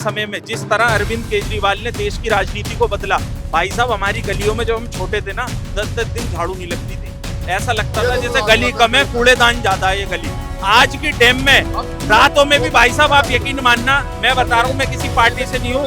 समय में जिस तरह अरविंद केजरीवाल ने देश की राजनीति को बदला, भाई साहब हमारी गलियों में जब हम छोटे थे ना 10-10 दिन झाड़ू नहीं लगती थी, ऐसा लगता था जैसे गली कम है कूड़ेदान ज्यादा है ये गली। आज की टाइम में रातों में भी भाई साहब आप यकीन मानना, मैं बता रहा हूँ मैं किसी पार्टी से नहीं हूँ,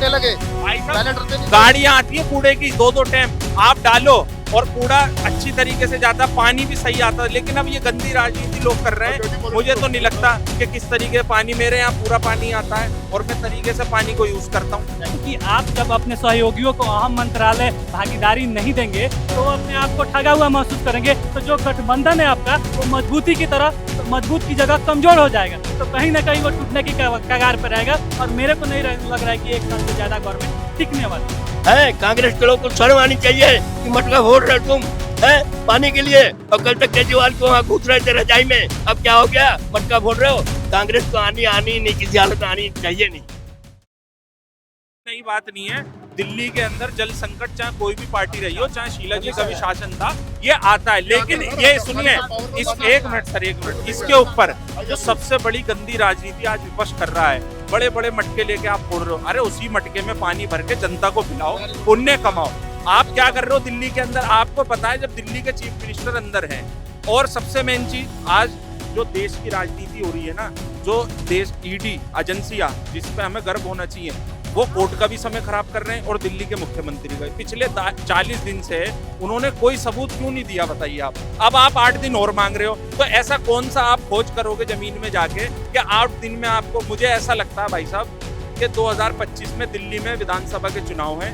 लगे भाई साहब गाड़ियाँ आती है कूड़े की 2-2 टाइम आप डालो और कूड़ा अच्छी तरीके से जाता, पानी भी सही आता, लेकिन अब ये गंदी राजनीति लोग कर रहे हैं। मुझे तो नहीं लगता कि किस तरीके से पानी, मेरे यहाँ पूरा पानी आता है और मैं तरीके से पानी को यूज करता हूँ। क्योंकि आप जब अपने सहयोगियों को अहम मंत्रालय भागीदारी नहीं देंगे तो अपने आप को ठगा हुआ महसूस करेंगे, तो जो गठबंधन है आपका वो मजबूती की तरह मजबूत की जगह कमजोर हो जाएगा, तो कहीं ना कहीं वो टूटने की कगार पर रहेगा। और मेरे को नहीं लग रहा है कि एक साल से ज्यादा गवर्नमेंट टिकने वाली है। कांग्रेस के लोग को शर्म आनी चाहिए कि मतलब वोट रहे तुम है पानी के लिए, और कल तक केजरीवाल को वहाँ घुस रहे थे रजाई में, अब क्या हो गया मटका फोड़ रहे हो। कांग्रेस को आनी नहीं, किसी हालत में आनी चाहिए नहीं। नई बात नहीं है, दिल्ली के अंदर जल संकट चाहे कोई भी पार्टी रही हो, चाहे शीला जी का भी शासन था, ये आता है। लेकिन ये सुनिए, इस एक मिनट इसके ऊपर जो सबसे बड़ी गंदी राजनीति आज विपक्ष कर रहा है, बड़े बड़े मटके लेके आप फोड़ रहे हो। अरे उसी मटके में पानी भर के जनता को पिलाओ, पुण्य कमाओ। आप क्या कर रहे हो दिल्ली के अंदर, आपको पता है जब दिल्ली के चीफ मिनिस्टर अंदर हैं। और सबसे मेन चीज, आज जो देश की राजनीति हो रही है ना, जो देश ईडी एजेंसियां जिसपे हमें गर्व होना चाहिए, वो कोर्ट का भी समय खराब कर रहे हैं और दिल्ली के मुख्यमंत्री का। पिछले 40 दिन से उन्होंने कोई सबूत क्यों नहीं दिया बताइए आप। अब आप 8 दिन और मांग रहे हो, तो ऐसा कौन सा आप खोज करोगे जमीन में जाके कि 8 दिन में आपको। मुझे ऐसा लगता है भाई साहब कि 2025 में दिल्ली में विधानसभा के चुनाव हैं,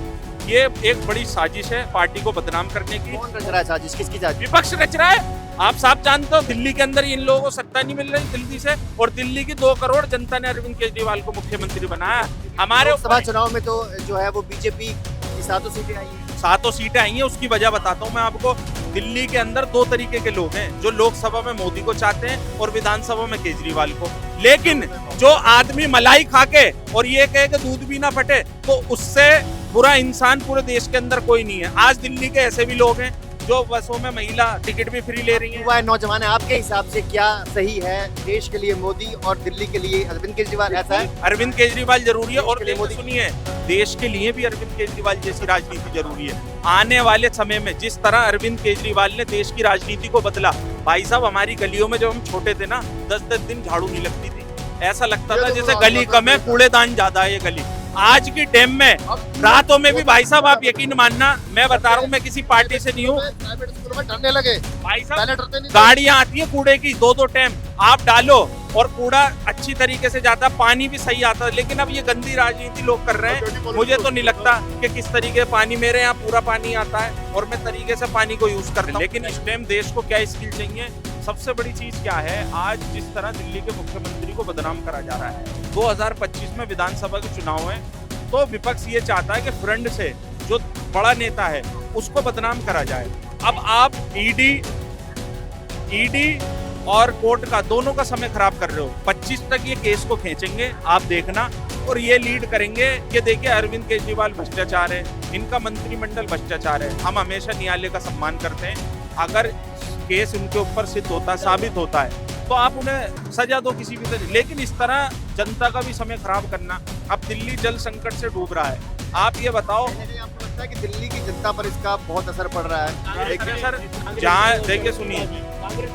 ये एक बड़ी साजिश है पार्टी को बदनाम करने की। कौन रच रहा है साजिश, किसकी साजिश? विपक्ष रच रहा है। आप साफ जानते हो दिल्ली के अंदर इन लोगों को सत्ता नहीं मिल रही दिल्ली से, और दिल्ली की 2 करोड़ जनता ने अरविंद केजरीवाल को मुख्यमंत्री बनाया। हमारे लोकसभा चुनाव में तो जो है वो बीजेपी की 7 सीटें आई है। 7 सीटें आई हैं, उसकी वजह बताता हूँ मैं आपको। दिल्ली के अंदर 2 तरीके के लोग हैं, जो लोकसभा में मोदी को चाहते हैं और विधानसभा में केजरीवाल को। लेकिन जो आदमी मलाई खा के और ये कहे कि दूध भी ना फटे, तो उससे बुरा इंसान पूरे देश के अंदर कोई नहीं है। आज दिल्ली के ऐसे भी लोग हैं जो बसों में महिला टिकट भी फ्री ले रही हैं। युवा नौजवान है, आपके हिसाब से क्या सही है देश के लिए मोदी और दिल्ली के लिए अरविंद केजरीवाल? ऐसा है, अरविंद केजरीवाल जरूरी है। और मोदी सुनिए, देश के लिए भी अरविंद केजरीवाल जैसी राजनीति जरूरी है। आने वाले समय में जिस तरह अरविंद केजरीवाल ने देश की राजनीति को बदला, भाई साहब हमारी गलियों में जब हम छोटे थे ना 10-10 दिन झाड़ू नहीं लगती थी, ऐसा लगता था जैसे गली कम है कूड़ेदान ज्यादा है ये गली। आज की टाइम में रातों में भी भाई साहब आप यकीन मानना, मैं बता रहा हूँ मैं किसी पार्टी से नहीं हूँ, लगे भाई साहब गाड़ियाँ आती है कूड़े की 2-2 टाइम आप डालो और कूड़ा अच्छी तरीके से जाता, पानी भी सही आता, लेकिन अब ये गंदी राजनीति लोग कर रहे हैं। मुझे तो नहीं लगता कि किस तरीके से पानी, मेरे यहाँ पूरा पानी आता है और मैं तरीके से पानी को यूज कर रहा हूँ। लेकिन इस टाइम देश को क्या स्किल चाहिए, सबसे बड़ी चीज क्या है, आज जिस तरह दिल्ली के मुख्यमंत्री को बदनाम करा जा रहा है। 2025 में विधानसभा के चुनाव है, तो विपक्ष ये चाहता है कि फ्रंट से जो बड़ा नेता है उसको बदनाम करा जाए। अब आप ईडी और कोर्ट का दोनों का समय खराब कर रहे हो। 25 तक ये केस को खींचेंगे आप देखना, और ये लीड करेंगे कि देखिए अरविंद केजरीवाल भ्रष्टाचार है, इनका मंत्रिमंडल भ्रष्टाचार है। हम हमेशा न्यायालय का सम्मान करते हैं, अगर केस उनके ऊपर सिद्ध होता है, साबित होता है, तो आप उन्हें सजा दो किसी भी तरह। लेकिन इस तरह जनता का भी समय खराब करना, अब दिल्ली जल संकट से डूब रहा है। आप ये बताओ, आपको लगता है कि दिल्ली की जनता पर इसका बहुत असर पड़ रहा है? देखिए सर, जहाँ देखिए सुनिए, कांग्रेस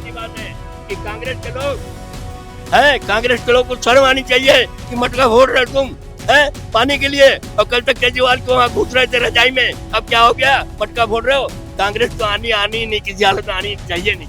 की बात है कि कांग्रेस के लोग है, कांग्रेस के लोग को शर्म आनी चाहिए कि मटका फोड़ रहे तुम है पानी के लिए, और कल तक केजरीवाल को वहाँ घुस रहे थे रजाई में, अब क्या हो गया मटका फोड़ रहे हो। कांग्रेस तो आनी नहीं, किसी हालत में आनी चाहिए नहीं।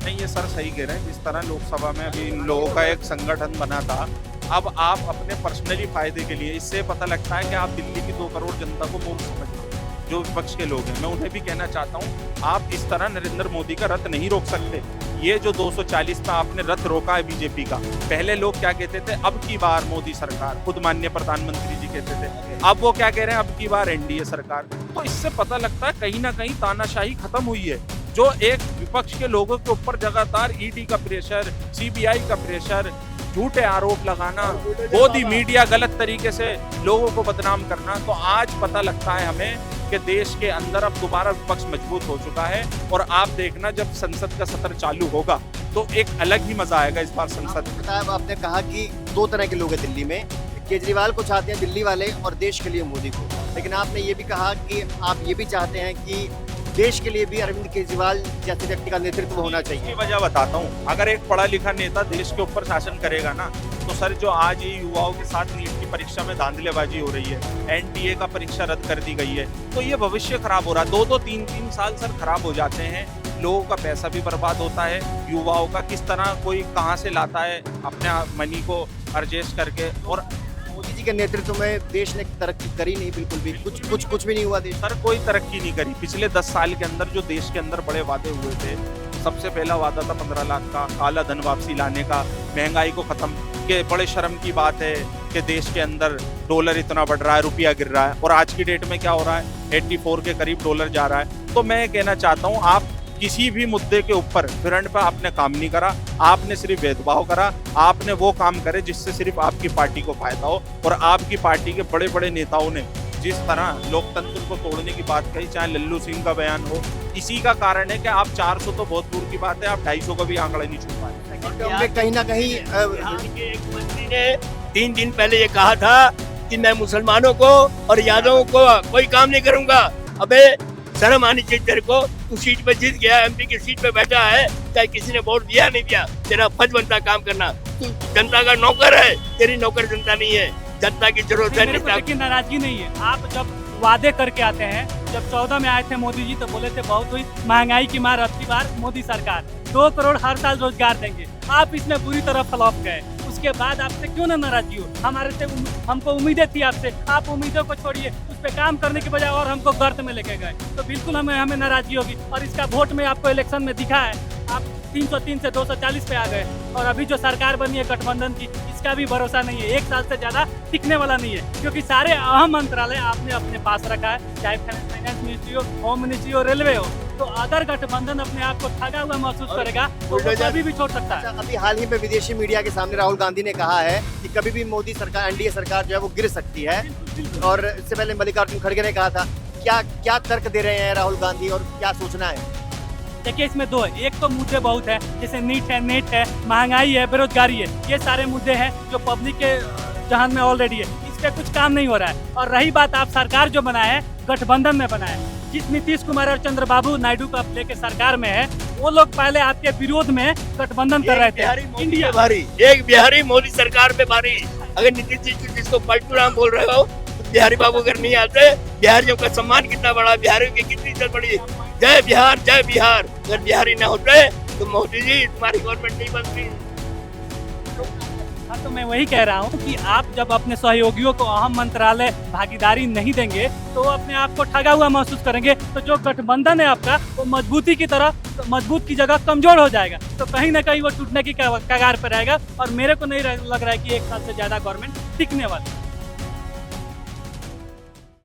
नहीं ये सर सही कह रहे हैं, जिस तरह लोकसभा में अभी इन लोगों का एक संगठन बना था, अब आप अपने पर्सनली फायदे के लिए, इससे पता लगता है कि आप दिल्ली की 2 करोड़ जनता को मूर्ख समझ रहे हो। जो विपक्ष के लोग हैं, मैं उन्हें भी कहना चाहता हूँ, आप इस तरह नरेंद्र मोदी का रथ नहीं रोक सकते। ये जो 240 पे आपने रथ रोका है बीजेपी का, पहले लोग क्या कहते थे, अब की बार मोदी सरकार, खुद माननीय प्रधानमंत्री जी कहते थे, अब वो क्या कह रहे हैं, अब की बार एनडीए सरकार। तो इससे पता लगता है कहीं ना कहीं तानाशाही खत्म हुई है। जो एक विपक्ष के लोगों के ऊपर लगातार ईडी का प्रेशर, सीबीआई का प्रेशर, झूठे आरोप लगाना, गोदी मीडिया गलत तरीके से लोगों को बदनाम करना, तो आज पता लगता है हमें कि देश के अंदर अब दोबारा विपक्ष मजबूत हो चुका है। और आप देखना जब संसद का सत्र चालू होगा तो एक अलग ही मजा आएगा इस बार संसद में। बताया आपने कहा कि दो तरह के लोग हैं दिल्ली में, केजरीवाल को चाहते हैं दिल्ली वाले और देश के लिए मोदी को, लेकिन आपने ये भी कहा कि आप ये भी चाहते हैं कि देश के लिए भी अरविंद केजरीवाल जैसे व्यक्ति का नेतृत्व होना चाहिए। इसकी वजह बताता हूँ, अगर एक पढ़ा लिखा नेता देश के ऊपर शासन करेगा ना, तो सर जो आज ये युवाओं के साथ नीट की परीक्षा में धांधलेबाजी हो रही है, एनटीए का परीक्षा रद्द कर दी गई है, तो ये भविष्य खराब हो रहा है। 2-2 3-3 साल सर खराब हो जाते हैं, लोगों का पैसा भी बर्बाद होता है, युवाओं का किस तरह कोई कहाँ से लाता है अपने मनी को अर्जेस्ट करके। और मोदी जी के नेतृत्व में देश ने तरक्की करी नहीं, बिल्कुल भी कुछ भी नहीं हुआ देश। सर कोई तरक्की नहीं करी पिछले 10 साल के अंदर। जो देश के अंदर बड़े वादे हुए थे, सबसे पहला वादा था 15 लाख का काला धन वापसी लाने का, महंगाई को खत्म के। बड़े शर्म की बात है कि देश के अंदर डॉलर इतना बढ़ रहा है, रुपया गिर रहा है, और आज की डेट में क्या हो रहा है, 84 के करीब डॉलर जा रहा है। तो मैं कहना चाहता हूँ, आप किसी भी मुद्दे के ऊपर फ्रंट पर आपने काम नहीं करा, आपने सिर्फ भेदभाव करा, आपने वो काम करे जिससे सिर्फ आपकी पार्टी को फायदा हो। और आपकी पार्टी के बड़े बड़े नेताओं ने जिस तरह लोकतंत्र को तोड़ने की बात कही, चाहे लल्लू सिंह का बयान हो, इसी का कारण है कि आप 400 तो बहुत दूर की बात है, आप 250 का भी आंकड़ा नहीं छू पाए। कहीं ना कहीं बिहार के एक मंत्री ने 3 दिन पहले ये कहा था कि मैं मुसलमानों को और यादवों को कोई काम नहीं करूंगा। अबे शर्म आनी चाहिए तेरे को, तू सीट पे जीत गया, एमपी की सीट पे बैठा है, चाहे किसी ने वोट दिया नहीं दिया, तेरा फर्ज बनता काम करना। तू जनता का नौकर है, तेरी नौकर जनता नहीं है, जनता की जरूरत है नेता। लेकिन नाराजगी नहीं है। आप जब वादे करके आते हैं, जब 14 में आए थे मोदी जी तो बोले थे बहुत हुई महंगाई की मार, अब की बार मोदी सरकार 2 करोड़ हर साल रोजगार देंगे। आप इसमें बुरी तरह फ्लॉप गए, उसके बाद आपसे क्यों ना नाराजगी हो? हमारे से हमको उम्मीदें थी आपसे, आप उम्मीदों को छोड़िए, उस पर काम करने के बजाय और हमको गर्त में लेके गए, तो बिल्कुल हमें नाराजगी होगी। और इसका वोट में आपको इलेक्शन में दिखा है, आप 303 से 240 पे आ गए, और अभी जो सरकार बनी है गठबंधन की, इसका भी भरोसा नहीं है, 1 साल से ज्यादा टिकने वाला नहीं है, क्योंकि सारे अहम मंत्रालय आपने अपने पास रखा है, चाहे फाइनेंस मिनिस्ट्री हो, होम मिनिस्ट्री हो, रेलवे हो। तो अगर गठबंधन अपने आप को ठगा हुआ महसूस करेगा तो वो कभी भी छोड़ सकता है। अभी हाल ही में विदेशी मीडिया के सामने राहुल गांधी ने कहा है कि कभी भी मोदी सरकार, एनडीए सरकार जो है वो गिर सकती है, और इससे पहले मल्लिकार्जुन खड़गे ने कहा था। क्या तर्क दे रहे हैं राहुल गांधी और क्या सोचना है? देखिए इसमें 2 है, एक तो मुद्दे बहुत है, जैसे नीट है, नेट है, महंगाई है, बेरोजगारी है, ये सारे मुद्दे हैं जो पब्लिक के जहान में ऑलरेडी है, इस पे कुछ काम नहीं हो रहा है। और रही बात, आप सरकार जो बनाए हैं गठबंधन में बनाए, जिस नीतीश कुमार और चंद्रबाबू नायडू को आप लेके सरकार में है, वो लोग पहले आपके विरोध में गठबंधन कर रहे थे। इंडिया भारी, एक बिहारी मोदी सरकार में भारी। अगर नीतीश जी जिसको पलटू राम बोल रहे हो, तो बिहारी बाबू अगर नहीं आते, बिहारियों का सम्मान कितना बड़ा, बिहारियों की कितनी इज्जत बड़ी। जय बिहार, जय बिहार। अगर बिहारी न होते तो मोदी जी तुम्हारी गवर्नमेंट नहीं बनती। हाँ, तो मैं वही कह रहा हूँ कि आप जब अपने सहयोगियों को अहम मंत्रालय भागीदारी नहीं देंगे तो वो अपने आप को ठगा हुआ महसूस करेंगे, तो जो गठबंधन है आपका वो मजबूत की जगह कमजोर हो जाएगा, तो कहीं ना कहीं वो टूटने की कगार पर रहेगा। और मेरे को नहीं लग रहा है कि 1 साल से ज्यादा गवर्नमेंट टिकने वाली।